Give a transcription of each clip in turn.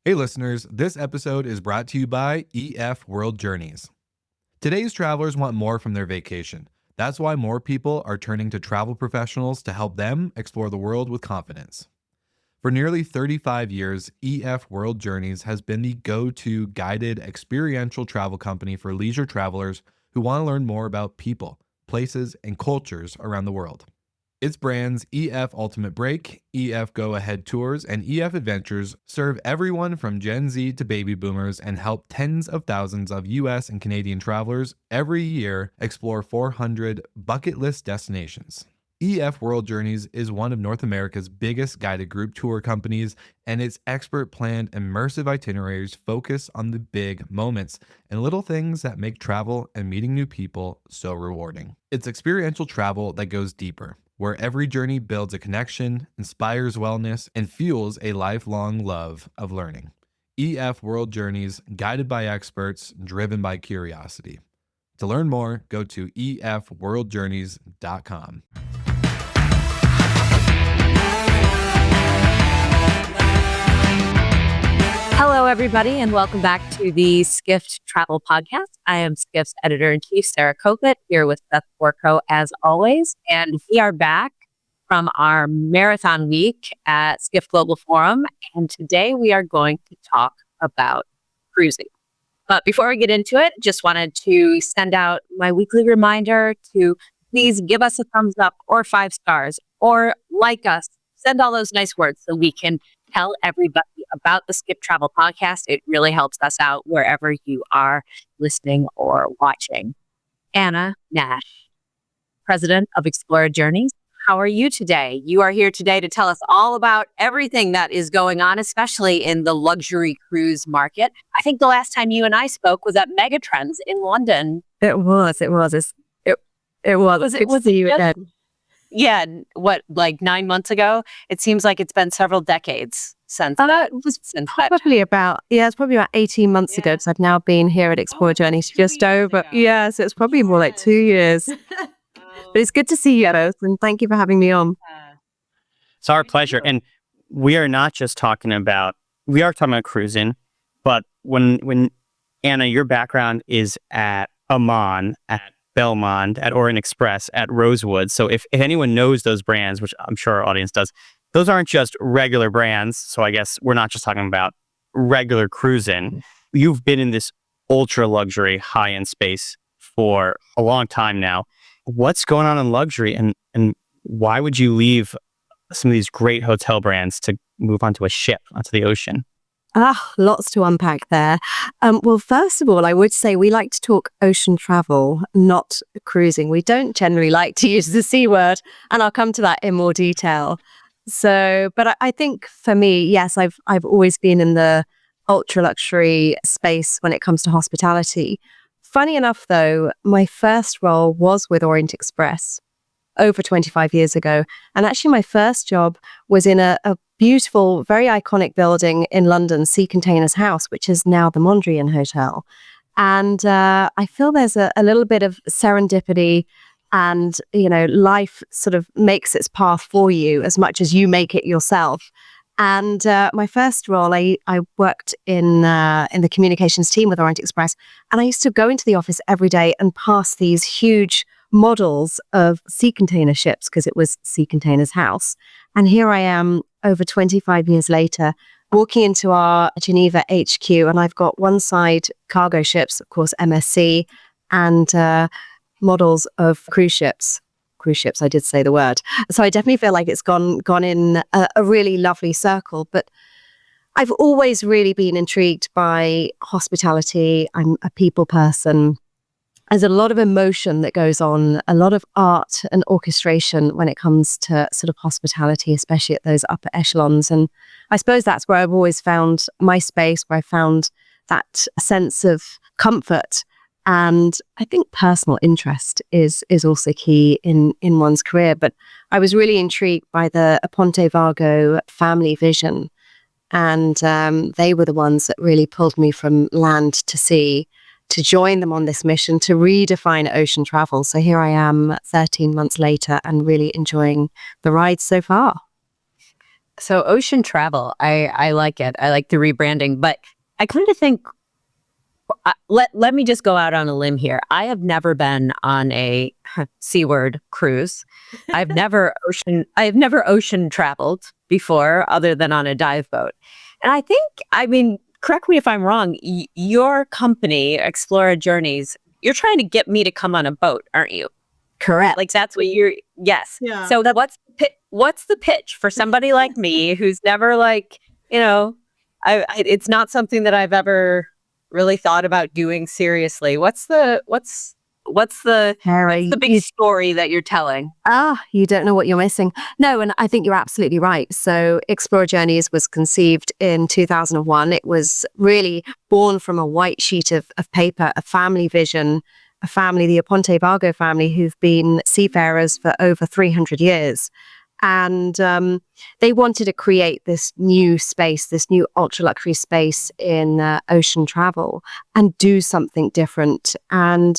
Hey listeners, this episode is brought to you by World Journeys. Today's travelers want more from their vacation. That's why more people are turning to travel professionals to help them explore the world with confidence. For nearly 35 years, World Journeys has been the go-to guided experiential travel company for leisure travelers who want to learn more about people, places, and cultures around the world. Its brands Ultimate Break, Go Ahead Tours, and Adventures serve everyone from Gen Z to baby boomers and help tens of thousands of US and Canadian travelers every year explore 400 bucket list destinations. World Journeys is one of North America's biggest guided group tour companies, and its expert planned immersive itineraries focus on the big moments and little things that make travel and meeting new people so rewarding. It's experiential travel that goes deeper, where every journey builds a connection, inspires wellness, and fuels a lifelong love of learning. World Journeys, guided by experts, driven by curiosity. To learn more, go to efworldjourneys.com. Hello, everybody, and welcome back to the Skift Travel Podcast. I am Skift's editor-in-chief, Sarah Copeland, here with Beth Borko, as always. And we are back from our marathon week at Skift Global Forum. And today we are going to talk about cruising. But before we get into it, just wanted to send out my weekly reminder to please give us a thumbs up or 5 stars or like us. Send all those nice words so we can tell everybody about the Skip Travel Podcast. It really helps us out wherever you are listening or watching. Anna Nash, president of Explora Journeys. How are you today? You are here today to tell us all about everything that is going on, especially in the luxury cruise market. I think the last time you and I spoke was at Megatrends in London. It was. It was you again. Yeah, what, like 9 months ago? It seems like it's been several decades since. It was probably about 18 months ago, because I've now been here at Explora Journeys just over. Yeah, so it's probably more like 2 years. But it's good to see you both, and thank you for having me on. It's our pleasure. And we are talking about cruising, but when Anna, your background is at Aman, at Belmond, at Orient Express, at Rosewood. So if anyone knows those brands, which I'm sure our audience does, those aren't just regular brands. So I guess we're not just talking about regular cruising. You've been in this ultra luxury high-end space for a long time now. What's going on in luxury, and why would you leave some of these great hotel brands to move onto a ship, onto the ocean? Lots to unpack there. Well, first of all, I would say we like to talk ocean travel, not cruising. We don't generally like to use the C word, and I'll come to that in more detail. So, but I think for me, yes, I've always been in the ultra luxury space when it comes to hospitality. Funny enough, though, my first role was with Orient Express over 25 years ago. And actually, my first job was in a beautiful, very iconic building in London, Sea Containers House, which is now the Mondrian Hotel. And I feel there's a little bit of serendipity, and, life sort of makes its path for you as much as you make it yourself. And my first role, I worked in the communications team with Orient Express, and I used to go into the office every day and pass these huge models of sea container ships, because it was Sea Containers House. And here I am over 25 years later, walking into our Geneva HQ, and I've got one side cargo ships, of course, MSC, and models of cruise ships. I did say the word. So I definitely feel like it's gone in a really lovely circle. But I've always really been intrigued by hospitality. I'm a people person. There's a lot of emotion that goes on, a lot of art and orchestration when it comes to sort of hospitality, especially at those upper echelons. And I suppose that's where I've always found my space, where I found that sense of comfort. And I think personal interest is also key in one's career. But I was really intrigued by the Aponte Vargo family vision. And they were the ones that really pulled me from land to sea to join them on this mission to redefine ocean travel. So here I am 13 months later and really enjoying the ride so far. So ocean travel, I like it. I like the rebranding, but I kind of think let me just go out on a limb here. I have never been on a C word cruise. I've never ocean traveled before other than on a dive boat. And I mean, correct me if I'm wrong, your company, Explora Journeys, you're trying to get me to come on a boat, aren't you? Correct. Like that's what you're yes. Yeah. So what's the pitch for somebody like me who's never it's not something that I've ever really thought about doing seriously. What's the Harry, big story that you're telling? you don't know what you're missing. No, and I think you're absolutely right. So Explora Journeys was conceived in 2001. It was really born from a white sheet of paper, a family vision, a family, the Aponte Vargo family, who've been seafarers for over 300 years. And they wanted to create this new space, this new ultra luxury space in ocean travel and do something different. And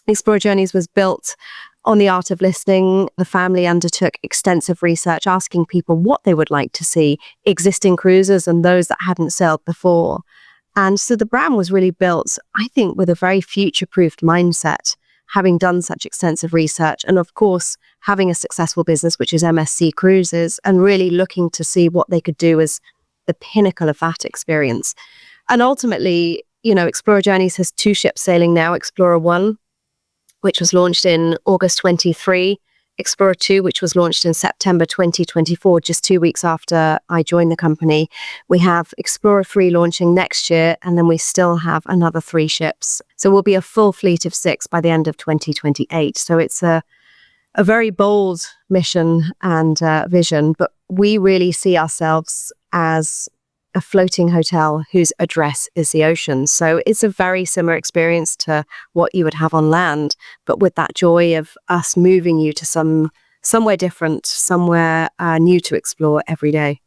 Explora Journeys was built on the art of listening. The family undertook extensive research, asking people what they would like to see, existing cruisers and those that hadn't sailed before. And so the brand was really built, I think, with a very future-proofed mindset, having done such extensive research. And of course, having a successful business, which is MSC Cruises, and really looking to see what they could do as the pinnacle of that experience. And ultimately, Explora Journeys has 2 ships sailing now, Explora 1, which was launched in August 23, Explora 2, which was launched in September 2024, just 2 weeks after I joined the company. We have Explora 3 launching next year, and then we still have another 3 ships. So we'll be a full fleet of 6 by the end of 2028. So it's a very bold mission and vision, but we really see ourselves as a floating hotel whose address is the ocean. So it's a very similar experience to what you would have on land, but with that joy of us moving you to somewhere different, somewhere new to explore every day.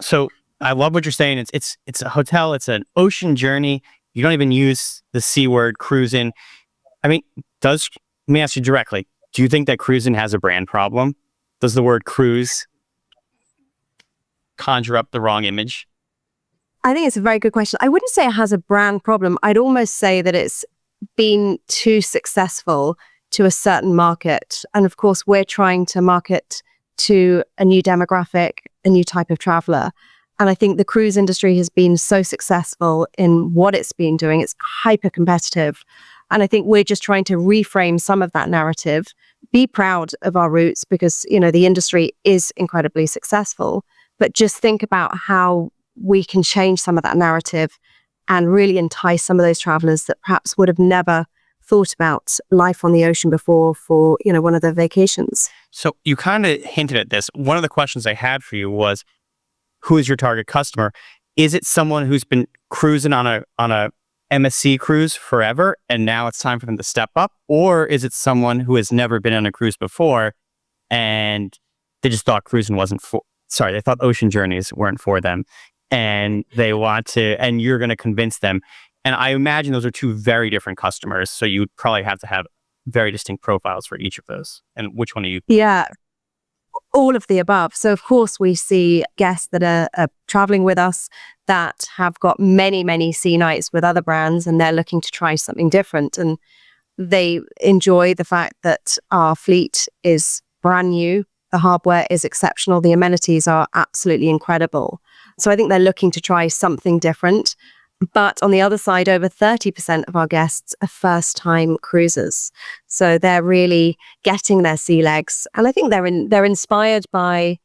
So I love what you're saying. It's a hotel. It's an ocean journey. You don't even use the C word, cruising. I mean, let me ask you directly. Do you think that cruising has a brand problem? Does the word cruise conjure up the wrong image? I think it's a very good question. I wouldn't say it has a brand problem. I'd almost say that it's been too successful to a certain market. And of course, we're trying to market to a new demographic, a new type of traveler. And I think the cruise industry has been so successful in what it's been doing. It's hyper competitive. And I think we're just trying to reframe some of that narrative, be proud of our roots because, the industry is incredibly successful, but just think about how we can change some of that narrative and really entice some of those travelers that perhaps would have never thought about life on the ocean before for, one of their vacations. So you kind of hinted at this. One of the questions I had for you was, who is your target customer? Is it someone who's been cruising on a MSC cruise forever and now it's time for them to step up? Or is it someone who has never been on a cruise before and they just thought they thought ocean journeys weren't for them and they want to, and you're going to convince them. And I imagine those are 2 very different customers. So you would probably have to have very distinct profiles for each of those. And which one are you? Yeah, all of the above. So of course we see guests that are traveling with us that have got many, many sea nights with other brands and they're looking to try something different. And they enjoy the fact that our fleet is brand new. The hardware is exceptional. The amenities are absolutely incredible. So I think they're looking to try something different. But on the other side, over 30% of our guests are first-time cruisers. So they're really getting their sea legs. And I think they're inspired by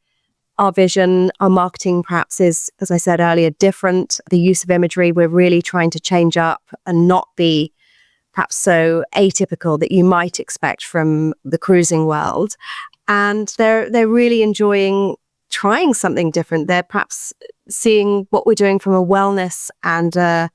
our vision. Our marketing perhaps is, as I said earlier, different. The use of imagery, we're really trying to change up and not be perhaps so atypical that you might expect from the cruising world. And they're really enjoying trying something different. They're perhaps seeing what we're doing from a wellness and a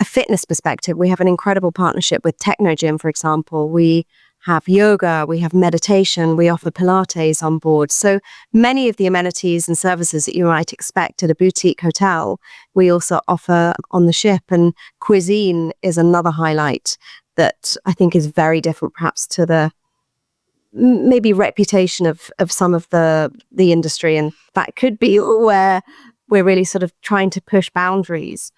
fitness perspective. We have an incredible partnership with Techno Gym, for example. We have yoga, we have meditation, we offer Pilates on board. So many of the amenities and services that you might expect at a boutique hotel, we also offer on the ship. And cuisine is another highlight that I think is very different perhaps to the maybe reputation of some of the industry, and that could be where we're really sort of trying to push boundaries.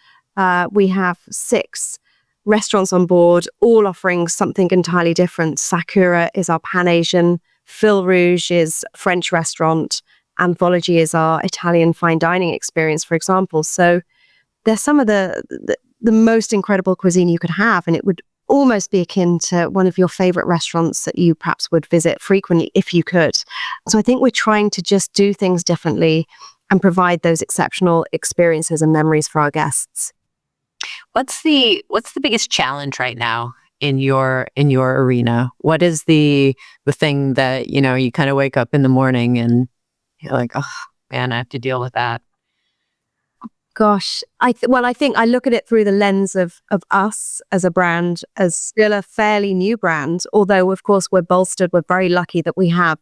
We have 6 restaurants on board, all offering something entirely different. Sakura is our Pan-Asian, Fil Rouge is a French restaurant, Anthology is our Italian fine dining experience, for example. So they're some of the most incredible cuisine you could have, and it would almost be akin to one of your favorite restaurants that you perhaps would visit frequently if you could. So I think we're trying to just do things differently and provide those exceptional experiences and memories for our guests. What's the biggest challenge right now in your arena? What is the thing that, you kind of wake up in the morning and you're like, oh man, I have to deal with that? Gosh, I think I look at it through the lens of us as a brand, as still a fairly new brand, although of course we're bolstered. We're very lucky that we have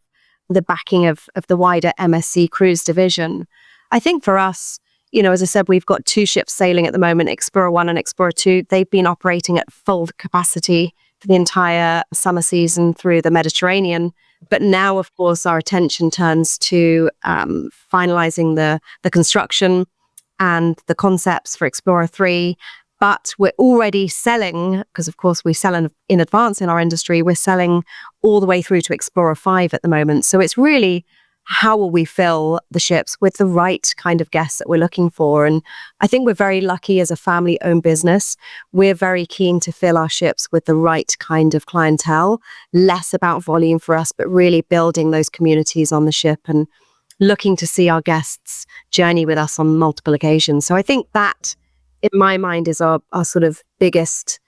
the backing of the wider MSC cruise division. I think for us, as I said, we've got 2 ships sailing at the moment, Explora 1 and Explora 2. They've been operating at full capacity for the entire summer season through the Mediterranean. But now, of course, our attention turns to finalizing the construction and the concepts for Explora 3. But we're already selling, because of course we sell in advance in our industry, we're selling all the way through to Explora 5 at the moment. So it's really, how will we fill the ships with the right kind of guests that we're looking for? And I think we're very lucky as a family-owned business. We're very keen to fill our ships with the right kind of clientele, less about volume for us, but really building those communities on the ship and looking to see our guests journey with us on multiple occasions. So I think that, in my mind, is our sort of biggest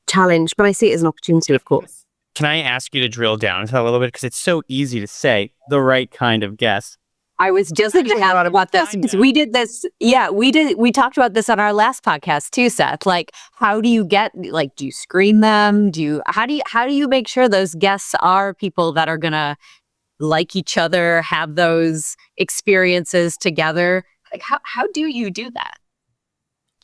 challenge, but I see it as an opportunity, of course. Can I ask you to drill down into that a little bit? Because it's so easy to say the right kind of guest. I was just thinking about this because we did this. Yeah, we talked about this on our last podcast too, Seth. Like, how do you get, do you screen them? How do you make sure those guests are people that are going to like each other, have those experiences together? Like, how do you do that?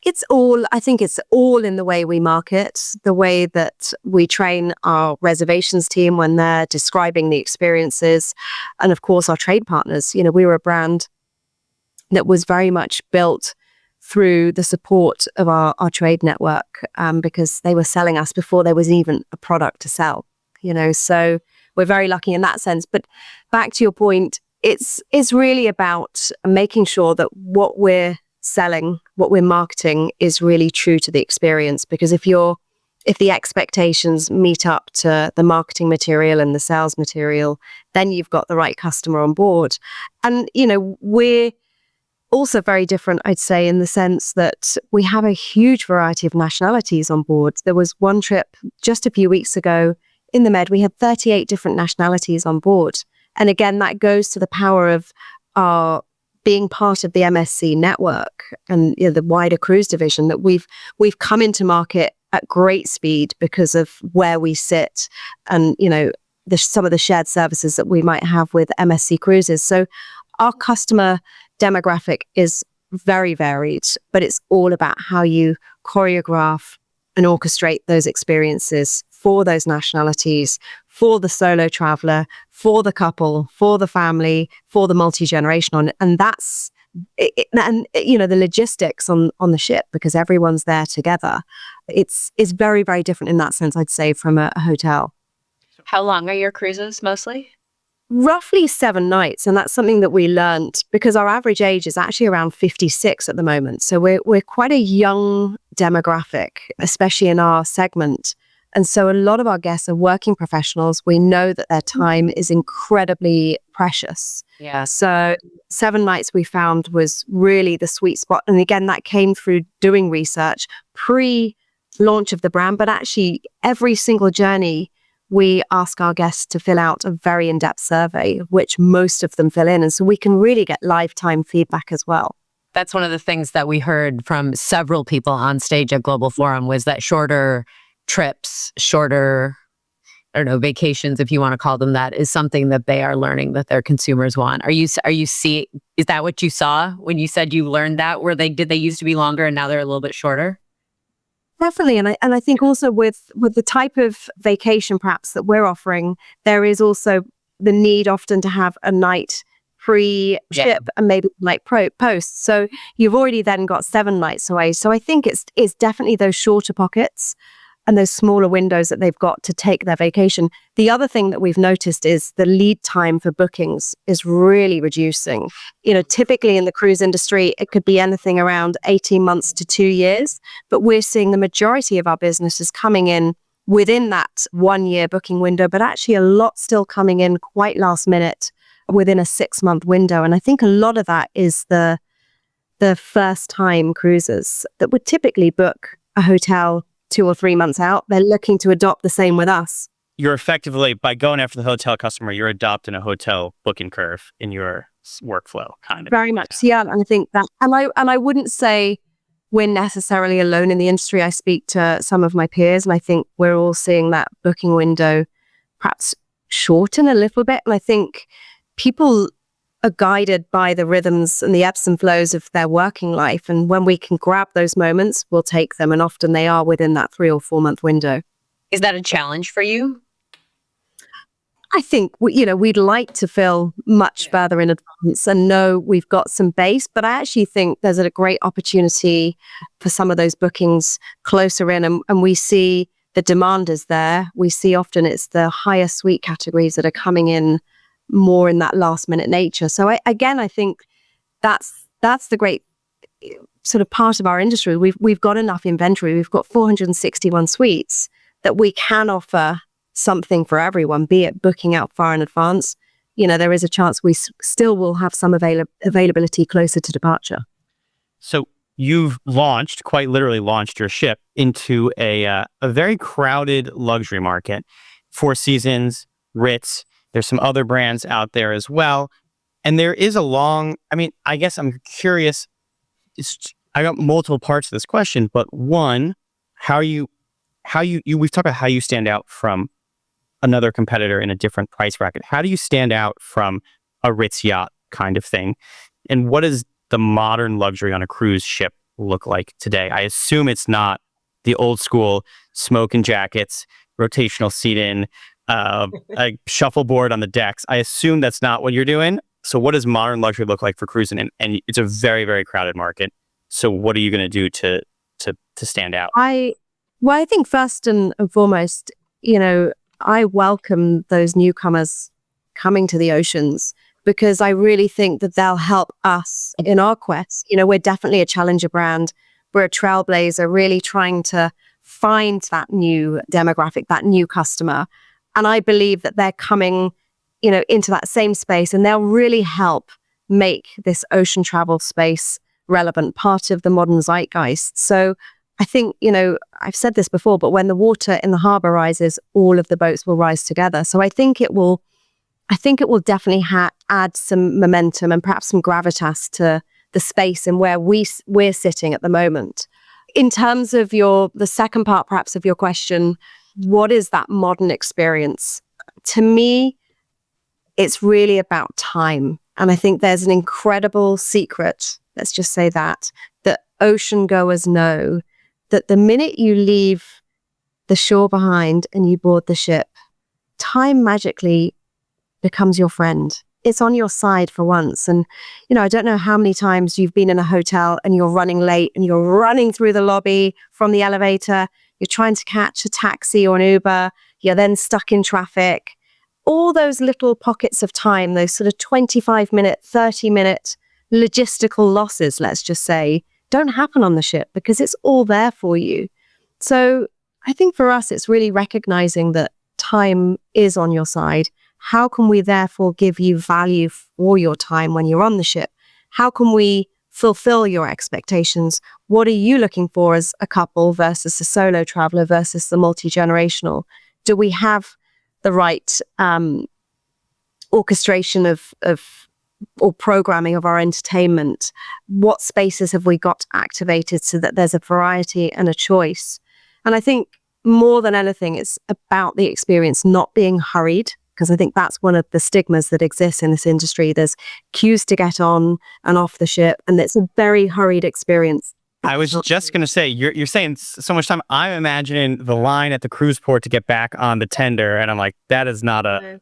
I think it's all in the way we market, the way that we train our reservations team when they're describing the experiences. And of course, our trade partners. We were a brand that was very much built through the support of our trade network, because they were selling us before there was even a product to sell, so we're very lucky in that sense. But back to your point, it's really about making sure that what we're selling, what we're marketing is really true to the experience. Because if the expectations meet up to the marketing material and the sales material, then you've got the right customer on board. And, we're also very different, I'd say, in the sense that we have a huge variety of nationalities on board. There was one trip just a few weeks ago in the Med, we had 38 different nationalities on board. And again, that goes to the power of our being part of the MSC network and the wider cruise division, that we've come into market at great speed because of where we sit and, some of the shared services that we might have with MSC Cruises. So our customer demographic is very varied, but it's all about how you choreograph and orchestrate those experiences for those nationalities, for the solo traveler, for the couple, for the family, for the multi-generational. And that's it, and the logistics on the ship, because everyone's there together. It's very, very different in that sense, I'd say, from a hotel. How long are your cruises mostly? Roughly 7 nights. And that's something that we learned because our average age is actually around 56 at the moment. So we're quite a young demographic, especially in our segment. And so a lot of our guests are working professionals. We know that their time is incredibly precious. Yeah. So 7 nights we found was really the sweet spot. And again, that came through doing research pre-launch of the brand, but actually every single journey we ask our guests to fill out a very in-depth survey, which most of them fill in. And so we can really get lifetime feedback as well. That's one of the things that we heard from several people on stage at Global Forum was that shorter trips, shorter, vacations, if you want to call them that, is something that they are learning that their consumers want. Is that what you saw when you said you learned that? Did they used to be longer and now they're a little bit shorter? Definitely. And I think also with the type of vacation perhaps that we're offering, there is also the need often to have a night pre-ship and maybe night post. So you've already then got 7 nights away. So I think it's definitely those shorter pockets and those smaller windows that they've got to take their vacation. The other thing that we've noticed is the lead time for bookings is really reducing. Typically in the cruise industry, it could be anything around 18 months to 2 years, but we're seeing the majority of our business is coming in within that 1 year booking window, but actually a lot still coming in quite last minute within a 6-month window. And I think a lot of that is the first time cruisers that would typically book a hotel 2 or 3 months out. They're looking to adopt the same with us. You're effectively, by going after the hotel customer, you're adopting a hotel booking curve in your workflow, kind of. Very much, yeah. And I think that, and I wouldn't say we're necessarily alone in the industry. I speak to some of my peers, and I think we're all seeing that booking window perhaps shorten a little bit. And I think people are guided by the rhythms and the ebbs and flows of their working life. And when we can grab those moments, we'll take them. And often they are within that 3 or 4 month window. Is that a challenge for you? I think, we'd like to fill much further in advance and know we've got some base, but I actually think there's a great opportunity for some of those bookings closer in, and we see the demand is there. We see often it's the higher suite categories that are coming in more in that last minute nature. So I think that's the great sort of part of our industry. We've got enough inventory. We've got 461 suites that we can offer something for everyone, be it booking out far in advance. There is a chance we still will have some availability closer to departure. So you've quite literally launched your ship into a very crowded luxury market. Four Seasons, Ritz, there's some other brands out there as well. And there is I guess I'm curious. I got multiple parts to this question, but one, we've talked about how you stand out from another competitor in a different price bracket. How do you stand out from a Ritz yacht kind of thing? And what does the modern luxury on a cruise ship look like today? I assume it's not the old school smoking jackets, rotational seating, a shuffleboard on the decks. I assume that's not what you're doing. So what does modern luxury look like for cruising? And it's a very, very crowded market. So what are you going to do to stand out? I think first and foremost, I welcome those newcomers coming to the oceans because I really think that they'll help us in our quest. We're definitely a challenger brand. We're a trailblazer, really trying to find that new demographic, that new customer. And I believe that they're coming, into that same space, and they'll really help make this ocean travel space relevant, part of the modern zeitgeist. So I think, I've said this before, but when the water in the harbor rises, all of the boats will rise together. So I think it will definitely add some momentum and perhaps some gravitas to the space and where we're sitting at the moment. In terms of the second part, perhaps, of your question, what is that modern experience? To me, it's really about time. And I think there's an incredible secret, let's just say that ocean goers know that the minute you leave the shore behind and you board the ship, time magically becomes your friend. It's on your side for once. And, I don't know how many times you've been in a hotel and you're running late and you're running through the lobby from the elevator. You're trying to catch a taxi or an Uber. You're then stuck in traffic. All those little pockets of time, those sort of 25-minute, 30-minute logistical losses, let's just say, don't happen on the ship because it's all there for you. So I think for us, it's really recognizing that time is on your side. How can we therefore give you value for your time when you're on the ship? How can we fulfill your expectations? What are you looking for as a couple versus a solo traveler versus the multi-generational? Do we have the right orchestration or programming of our entertainment? What spaces have we got activated so that there's a variety and a choice? And I think more than anything, it's about the experience not being hurried, because I think that's one of the stigmas that exists in this industry. There's queues to get on and off the ship, and it's a very hurried experience. I was just going to say, you're saying so much time. I'm imagining the line at the cruise port to get back on the tender, and I'm like, that is not a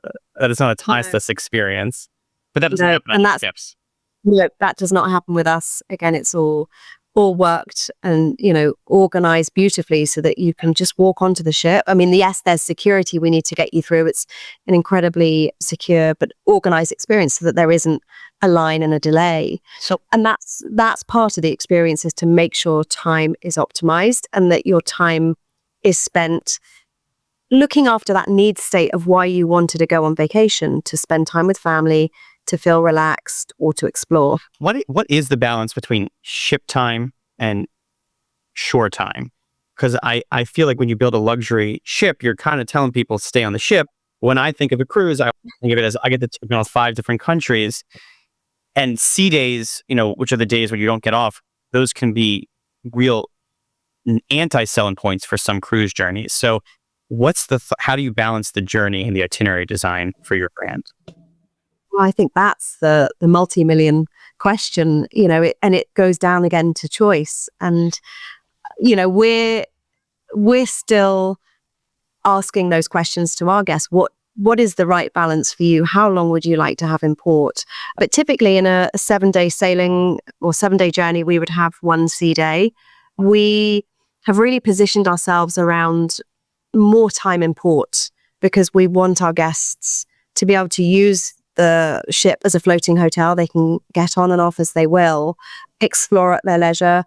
timeless experience. But that doesn't happen and on ships. that does not happen with us. Again, it's all worked and organized beautifully so that you can just walk onto the ship. I mean, yes, there's security we need to get you through. It's an incredibly secure but organized experience so that there isn't a line and a delay. And that's part of the experience, is to make sure time is optimized and that your time is spent looking after that need state of why you wanted to go on vacation, to spend time with family, to feel relaxed, or to explore. What is the balance between ship time and shore time? Because I feel like when you build a luxury ship, you're kind of telling people stay on the ship. When I think of a cruise, I think of it as I get to 5 different countries, and sea days, which are the days when you don't get off, those can be real anti-selling points for some cruise journeys. So what's how do you balance the journey and the itinerary design for your brand? Well, I think that's the multi-million question, and it goes down again to choice. And, we're still asking those questions to our guests. What is the right balance for you? How long would you like to have in port? But typically in a 7-day sailing or 7-day journey, we would have 1 sea day. We have really positioned ourselves around more time in port because we want our guests to be able to use the ship as a floating hotel. They can get on and off as they will, explore at their leisure,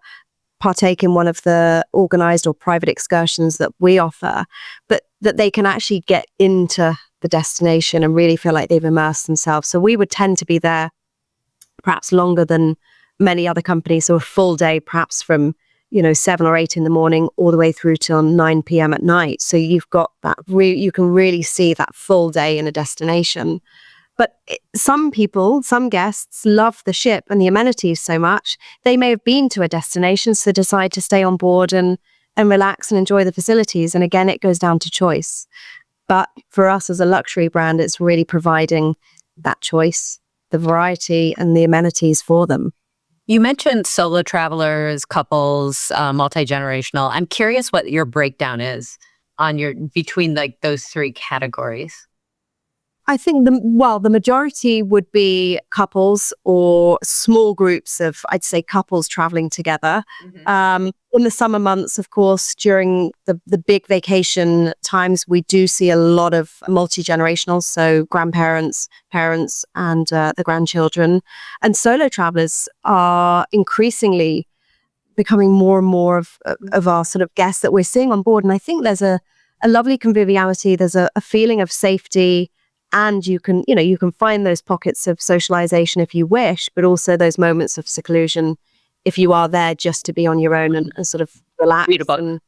partake in one of the organized or private excursions that we offer, but that they can actually get into the destination and really feel like they've immersed themselves. So we would tend to be there perhaps longer than many other companies, so a full day, perhaps from 7 or 8 in the morning all the way through till 9 p.m. at night. So you've got that, you can really see that full day in a destination. But some guests love the ship and the amenities so much, they may have been to a destination, so decide to stay on board and relax and enjoy the facilities. And again, it goes down to choice. But for us as a luxury brand, it's really providing that choice, the variety and the amenities for them. You mentioned solo travelers, couples, multi-generational. I'm curious what your breakdown is between those 3 categories. I think the majority would be couples or small groups of, I'd say, couples traveling together. Mm-hmm. In the summer months, of course, during the big vacation times, we do see a lot of multi-generational, so grandparents, parents, and the grandchildren. And solo travelers are increasingly becoming more and more of our sort of guests that we're seeing on board. And I think there's a lovely conviviality. There's a feeling of safety. And you can find those pockets of socialization if you wish, but also those moments of seclusion if you are there just to be on your own and sort of relax. Read a book.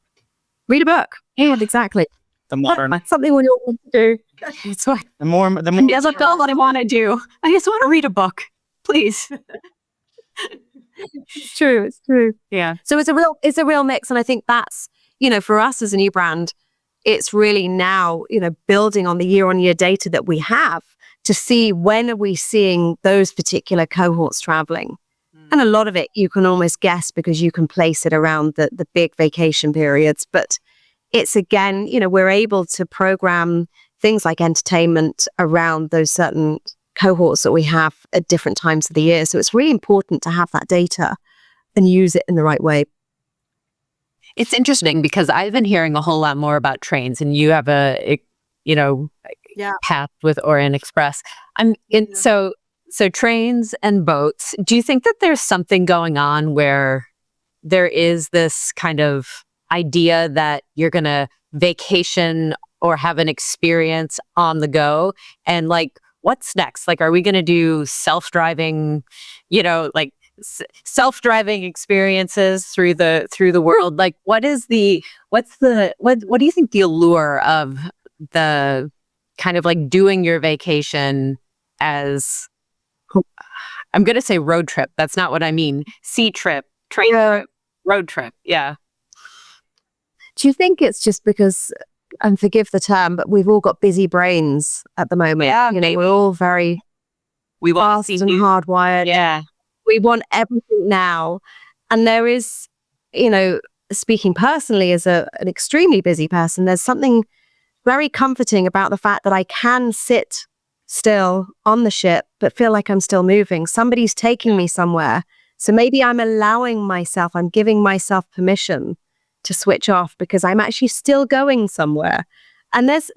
Read a book. Yeah, exactly. Something we all want to do. That's why. The more. That's what I want to do. I just want to read a book, please. It's true. Yeah. So it's a real mix, and I think that's for us as a new brand, it's really now, building on the year-on-year data that we have to see when are we seeing those particular cohorts traveling. And a lot of it you can almost guess because you can place it around the big vacation periods. But it's again, we're able to program things like entertainment around those certain cohorts that we have at different times of the year. So it's really important to have that data and use it in the right way. It's interesting because I've been hearing a whole lot more about trains, and you have a path with Orient Express. So trains and boats. Do you think that there's something going on where there is this kind of idea that you're going to vacation or have an experience on the go? And what's next? Are we going to do self-driving, self-driving experiences through the world? What do you think the allure of the kind of doing your vacation as, I'm going to say road trip. That's not what I mean. Sea trip, train trip, road trip. Yeah. Do you think it's just because, and forgive the term, but we've all got busy brains at the moment? Yeah. We're all very fast and hardwired. Yeah. We want everything now. And there is speaking personally as an extremely busy person, there's something very comforting about the fact that I can sit still on the ship, but feel like I'm still moving. Somebody's taking me somewhere. So maybe I'm I'm giving myself permission to switch off because I'm actually still going somewhere. And there's,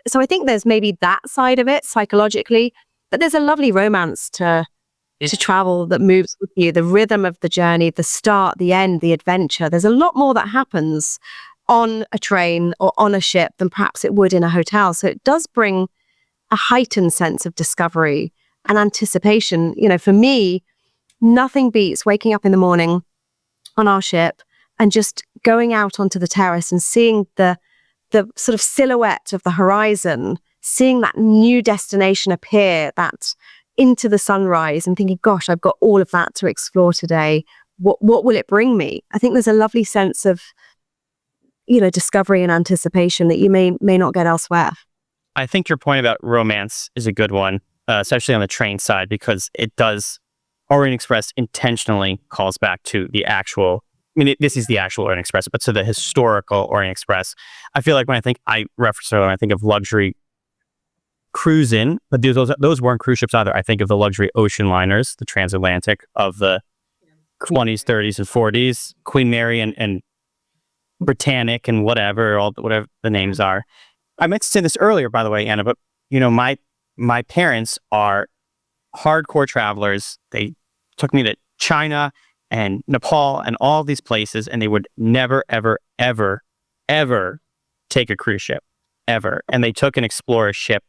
so I think there's maybe that side of it psychologically, but there's a lovely romance to travel that moves with you, the rhythm of the journey, the start, the end, the adventure. There's a lot more that happens on a train or on a ship than perhaps it would in a hotel. So it does bring a heightened sense of discovery and anticipation. For me, nothing beats waking up in the morning on our ship and just going out onto the terrace and seeing the sort of silhouette of the horizon, seeing that new destination appear, that into the sunrise, and thinking, gosh, I've got all of that to explore today. What will it bring me? I think there's a lovely sense of, discovery and anticipation that you may not get elsewhere. I think your point about romance is a good one, especially on the train side, because it does. Orient Express intentionally calls back to the actual. This is the actual Orient Express, but to the historical Orient Express. I feel like when I think of luxury cruising, but those weren't cruise ships either. I think of the luxury ocean liners, the transatlantic of the 20s, 30s, and 40s, Queen Mary and Britannic and whatever the names are. I meant to say this earlier, by the way, Anna, but my parents are hardcore travelers. They took me to China and Nepal and all these places, and they would never, ever, ever, ever take a cruise ship, ever. And they took an Explora ship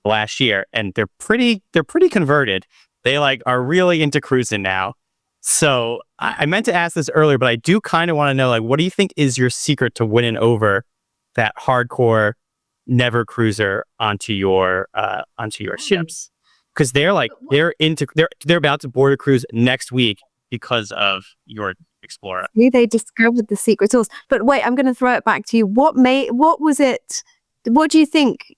last year, and they're pretty converted. They are really into cruising now. So I meant to ask this earlier, but I do kind of want to know, what do you think is your secret to winning over that hardcore never cruiser onto your ships? Because they're about to board a cruise next week because of your Explora. They discovered the secret sauce. But wait, I'm going to throw it back to you. What do you think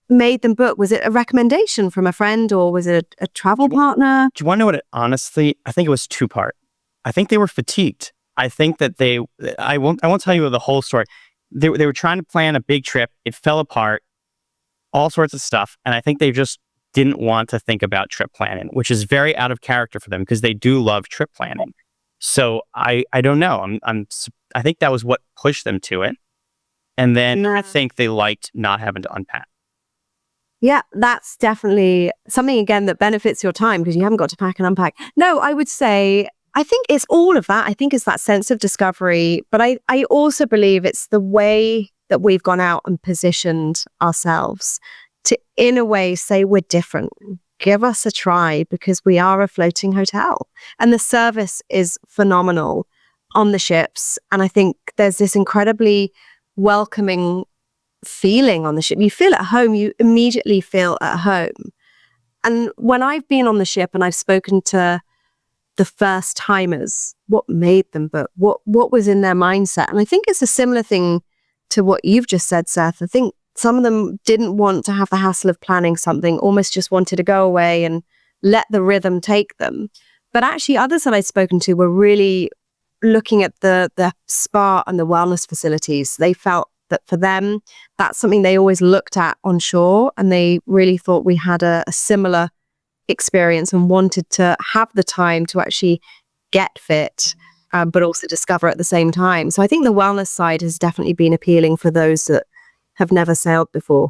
made them book? Was it a recommendation from a friend, or was it a travel partner? Do you want to know what honestly, I think it was two-part. I think they were fatigued. I think that I won't tell you the whole story. They were trying to plan a big trip. It fell apart, all sorts of stuff. And I think they just didn't want to think about trip planning, which is very out of character for them because they do love trip planning. So I don't know. I think that was what pushed them to it. And then I think they liked not having to unpack. Yeah, that's definitely something, again, that benefits your time because you haven't got to pack and unpack. No, I would say, I think it's all of that. I think it's that sense of discovery. But I also believe it's the way that we've gone out and positioned ourselves to, in a way, say we're different. Give us a try because we are a floating hotel. And the service is phenomenal on the ships. And I think there's this incredibly welcoming feeling on the ship. You feel at home, you immediately feel at home. And when I've been on the ship and I've spoken to the first timers, what made them book, what was in their mindset? And I think it's a similar thing to what you've just said, Seth. I think some of them didn't want to have the hassle of planning something, almost just wanted to go away and let the rhythm take them. But actually others that I'd spoken to were really looking at the spa and the wellness facilities. They felt that for them, that's something they always looked at on shore, and they really thought we had a similar experience and wanted to have the time to actually get fit, but also discover at the same time. So I think the wellness side has definitely been appealing for those that have never sailed before.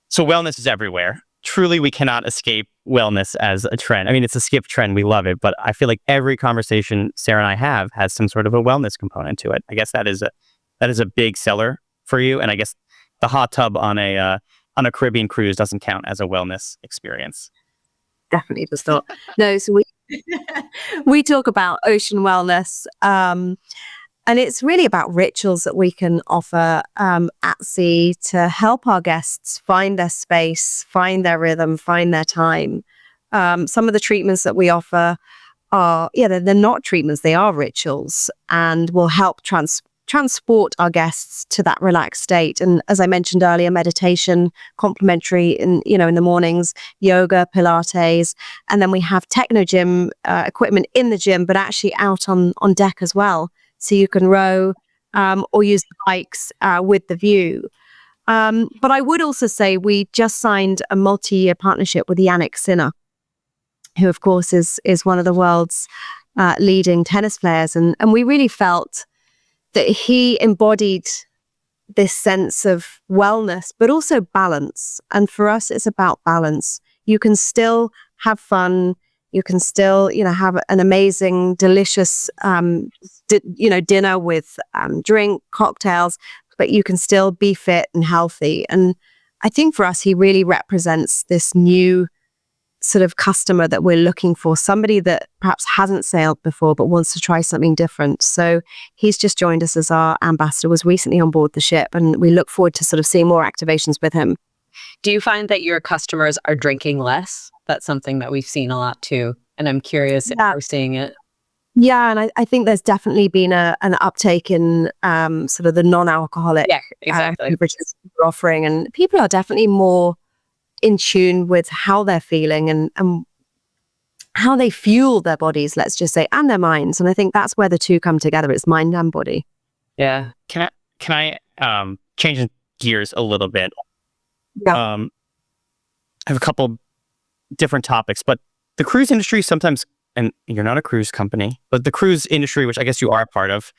So wellness is everywhere. Truly, we cannot escape wellness as a trend. I mean, it's a Skift trend. We love it. But I feel like every conversation Sarah and I have has some sort of a wellness component to it. I guess that is a big seller for you. And I guess the hot tub on a Caribbean cruise doesn't count as a wellness experience. Definitely does not. No, so we talk about ocean wellness. And it's really about rituals that we can offer at sea to help our guests find their space, find their rhythm, find their time. Some of the treatments that we offer are, they're not treatments, they are rituals, and will help transport our guests to that relaxed state. And as I mentioned earlier, meditation, complimentary in the mornings, yoga, Pilates, and then we have techno gym equipment in the gym, but actually out on deck as well. so you can row or use the bikes with the view. But I would also say we just signed a multi-year partnership with Yannick Sinner, who of course is one of the world's leading tennis players. And we really felt that he embodied this sense of wellness, but also balance. And for us, it's about balance. You can still have fun. You can still, have an amazing, delicious, dinner with drink, cocktails, but you can still be fit and healthy. And I think for us, he really represents this new sort of customer that we're looking for, somebody that perhaps hasn't sailed before but wants to try something different. So he's just joined us as our ambassador, was recently on board the ship, and we look forward to sort of seeing more activations with him. Do you find that your customers are drinking less? That's something that we've seen a lot too. And I'm curious if we're seeing it. Yeah, and I think there's definitely been an uptake in sort of the non-alcoholic beverages we're offering, and people are definitely more in tune with how they're feeling and how they fuel their bodies, let's just say, and their minds. And I think that's where the two come together. It's mind and body. Yeah. Can I change gears a little bit? Yeah. I have a couple different topics, but the cruise industry sometimes, and you're not a cruise company, but the cruise industry, which I guess you are a part of,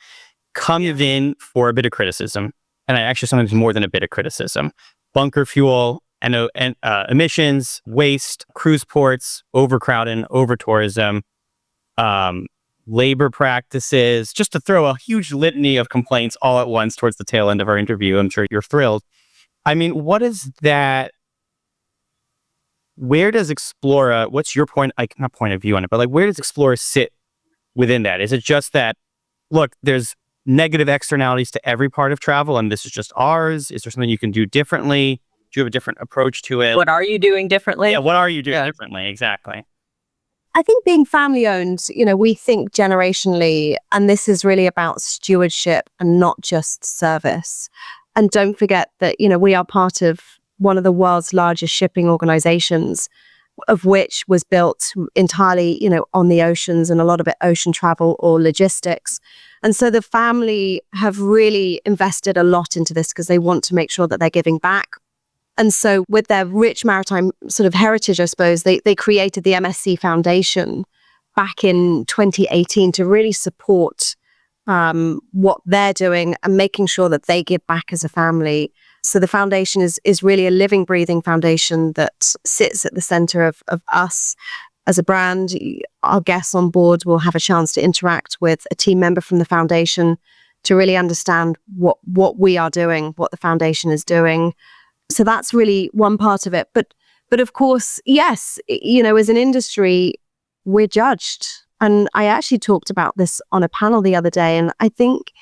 comes in for a bit of criticism. And I actually sometimes more than a bit of criticism. Bunker fuel, and emissions, waste, cruise ports, overcrowding, over-tourism, labor practices, just to throw a huge litany of complaints all at once towards the tail end of our interview. I'm sure you're thrilled. I mean, what is that? Where does Explora, what's your not point of view on it, but like, where does Explora sit within that? Is it just that, look, there's negative externalities to every part of travel and this is just ours? Is there something you can do differently? Do you have a different approach to it? What are you doing differently? Yeah, what are you doing differently? Exactly. I think being family owned, we think generationally, and this is really about stewardship and not just service. And don't forget that, we are part of one of the world's largest shipping organizations, of which was built entirely, on the oceans, and a lot of it ocean travel or logistics. And so the family have really invested a lot into this because they want to make sure that they're giving back. And so with their rich maritime sort of heritage, I suppose, they created the MSC Foundation back in 2018 to really support what they're doing and making sure that they give back as a family. So the foundation is really a living, breathing foundation that sits at the center of us as a brand. Our guests on board will have a chance to interact with a team member from the foundation to really understand what we are doing, what the foundation is doing. So that's really one part of it. But of course, yes, as an industry, we're judged. And I actually talked about this on a panel the other day. And I think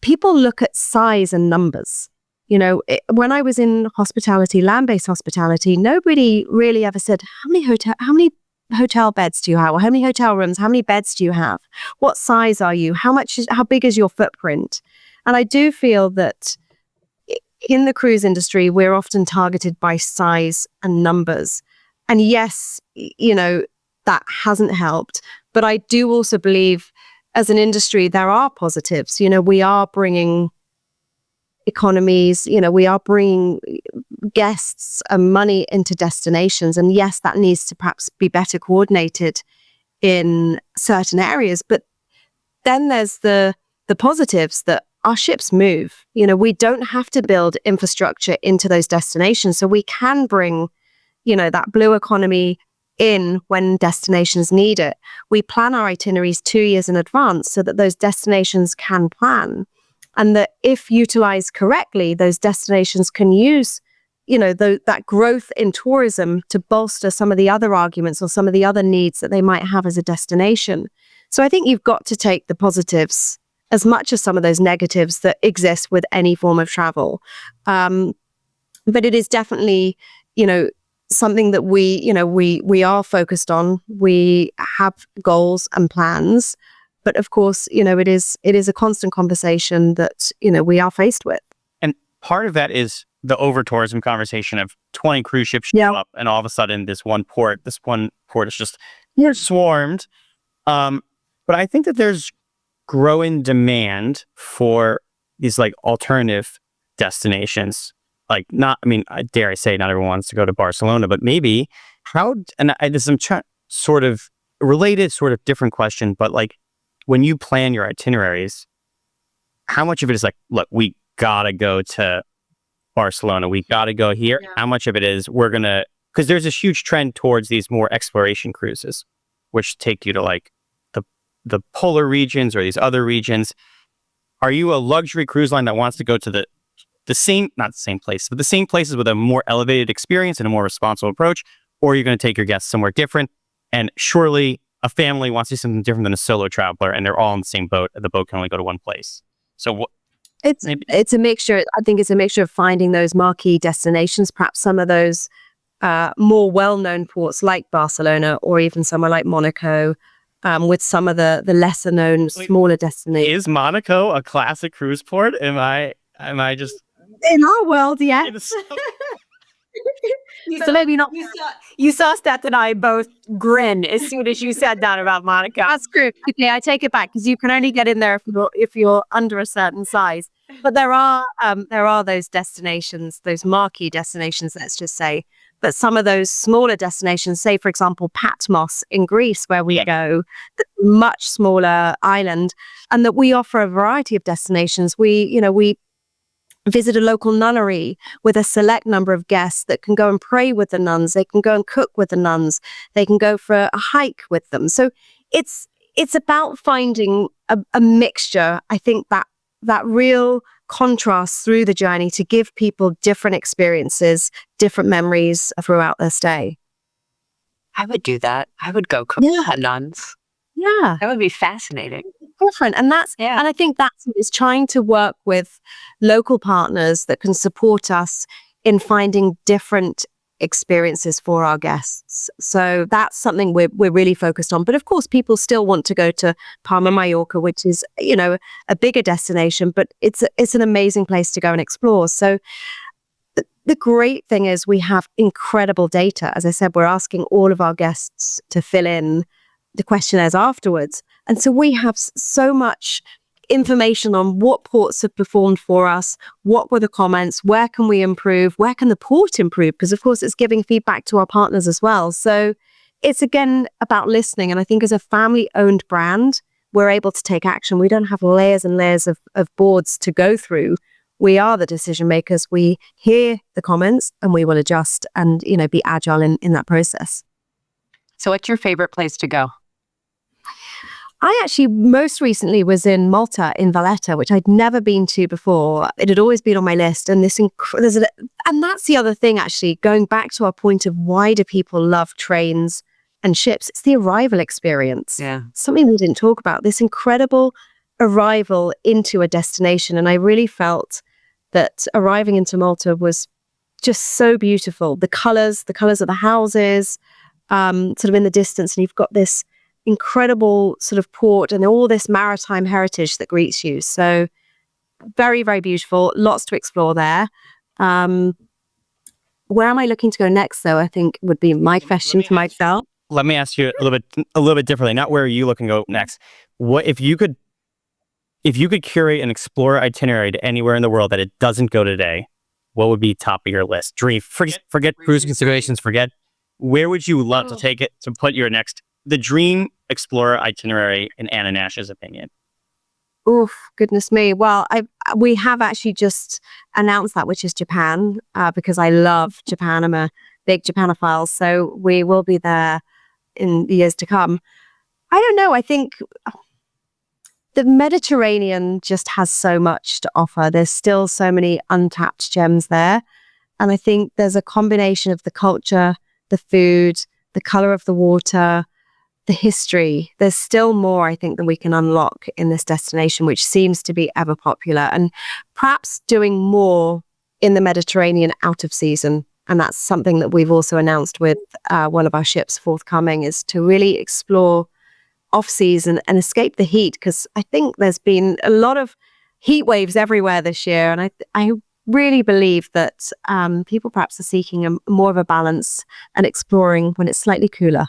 people look at size and numbers. When I was in hospitality, land-based hospitality, nobody really ever said, how many hotel beds do you have? Or how many hotel rooms? How many beds do you have? What size are you? How big is your footprint? And I do feel that in the cruise industry, we're often targeted by size and numbers. And yes, that hasn't helped. But I do also believe as an industry, there are positives. We are bringing economies, we are bringing guests and money into destinations. And yes, that needs to perhaps be better coordinated in certain areas. But then there's the positives that our ships move. We don't have to build infrastructure into those destinations. So we can bring, that blue economy in when destinations need it. We plan our itineraries 2 years in advance so that those destinations can plan. And that if utilized correctly, those destinations can use, that growth in tourism to bolster some of the other arguments or some of the other needs that they might have as a destination. So I think you've got to take the positives as much as some of those negatives that exist with any form of travel. But it is definitely, something that we are focused on. We have goals and plans, but of course, it is a constant conversation that, we are faced with. And part of that is the over-tourism conversation of 20 cruise ships show up, and all of a sudden this one port is just swarmed. But I think that there's growing demand for these like alternative destinations. Like not, I mean, dare I say, not everyone wants to go to Barcelona, but maybe this is sort of related, sort of different question, but like when you plan your itineraries, how much of it is like, look, we gotta go to Barcelona, we gotta go here. Yeah. How much of it is because there's this huge trend towards these more exploration cruises, which take you to like the polar regions or these other regions. Are you a luxury cruise line that wants to go to the same, not the same place, but the same places with a more elevated experience and a more responsible approach? Or are you going to take your guests somewhere different? And surely a family wants to do something different than a solo traveler, and they're all in the same boat. The boat can only go to one place. So It's a mixture. I think it's a mixture of finding those marquee destinations, perhaps some of those more well-known ports like Barcelona or even somewhere like Monaco, with some of the lesser known, smaller destinations. Is Monaco a classic cruise port? Am I just In our world, yes. So maybe not. You saw Steph and I both grin as soon as you said that about Monaco. That's true. Okay, I take it back because you can only get in there if you're under a certain size. But there are those destinations, those marquee destinations, let's just say. But some of those smaller destinations, say for example Patmos in Greece, where we go, much smaller island, and that we offer a variety of destinations. We visit a local nunnery with a select number of guests that can go and pray with the nuns. They can go and cook with the nuns. They can go for a hike with them. So it's about finding a mixture. I think that real contrast through the journey to give people different experiences, different memories throughout their stay. I would do that. I would go cook with nuns. Yeah. That would be fascinating. Different. And and I think that's is trying to work with local partners that can support us in finding different experiences for our guests. So that's something we're really focused on. But of course, people still want to go to Palma, Mallorca, which is, a bigger destination, but it's an amazing place to go and explore. So the great thing is we have incredible data. As I said, we're asking all of our guests to fill in the questionnaires afterwards. And so we have so much information on what ports have performed for us, what were the comments, where can we improve, where can the port improve? Because of course it's giving feedback to our partners as well. So it's again about listening. And I think as a family-owned brand, we're able to take action. We don't have layers and layers of boards to go through. We are the decision makers. We hear the comments and we will adjust and, be agile in that process. So what's your favorite place to go? I actually most recently was in Malta, in Valletta, which I'd never been to before. It had always been on my list. And and that's the other thing, actually, going back to our point of why do people love trains and ships? It's the arrival experience. Yeah. Something we didn't talk about, this incredible arrival into a destination. And I really felt that arriving into Malta was just so beautiful. The colors of the houses, sort of in the distance, and you've got this incredible sort of port and all this maritime heritage that greets you. So very, very beautiful. Lots to explore there. Where am I looking to go next, though? I think would be my question for myself. Let me ask you a little bit differently. Not where are you looking to go next? What if you could curate an Explorer itinerary to anywhere in the world that it doesn't go today? What would be top of your list? Dream. Forget cruise considerations. Where would you love to take it to put the dream Explorer itinerary in Anna Nash's opinion? Oof, goodness me. Well, we have actually just announced that, which is Japan, because I love Japan. I'm a big Japanophile, so we will be there in the years to come. I don't know. I think the Mediterranean just has so much to offer. There's still so many untapped gems there. And I think there's a combination of the culture, the food, the color of the water, the history. There's still more, I think, than we can unlock in this destination, which seems to be ever popular, and perhaps doing more in the Mediterranean out of season. And that's something that we've also announced with one of our ships forthcoming, is to really explore off season and escape the heat, because I think there's been a lot of heat waves everywhere this year. And I really believe that people perhaps are seeking more of a balance and exploring when it's slightly cooler.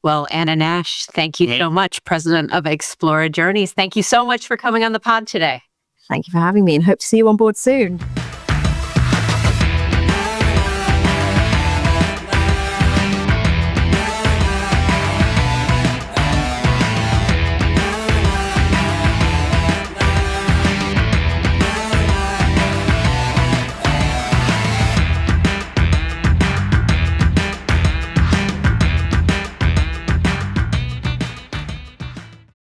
Well, Anna Nash, thank you Yeah. so much, President of Explora Journeys. Thank you so much for coming on the pod today. Thank you for having me and hope to see you on board soon.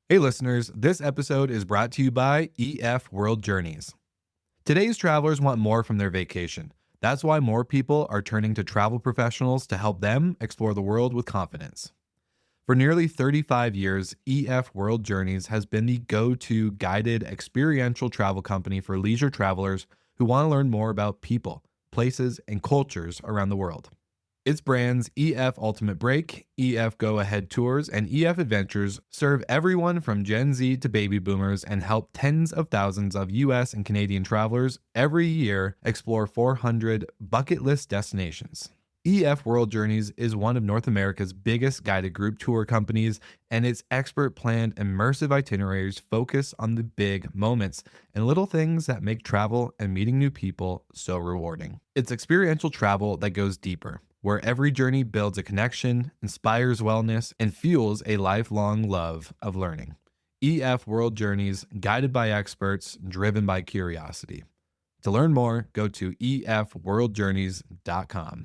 Hey listeners, this episode is brought to you by EF World Journeys. Today's travelers want more from their vacation. That's why more people are turning to travel professionals to help them explore the world with confidence. For nearly 35 years, EF World Journeys has been the go-to guided experiential travel company for leisure travelers who want to learn more about people, places, and cultures around the world. Its brands EF Ultimate Break, EF Go Ahead Tours, and EF Adventures serve everyone from Gen Z to baby boomers and help tens of thousands of US and Canadian travelers every year explore 400 bucket list destinations. EF World Journeys is one of North America's biggest guided group tour companies, and its expert planned immersive itineraries focus on the big moments and little things that make travel and meeting new people so rewarding. It's experiential travel that goes deeper, where every journey builds a connection, inspires wellness, and fuels a lifelong love of learning. EF World Journeys, guided by experts, driven by curiosity. To learn more, go to efworldjourneys.com.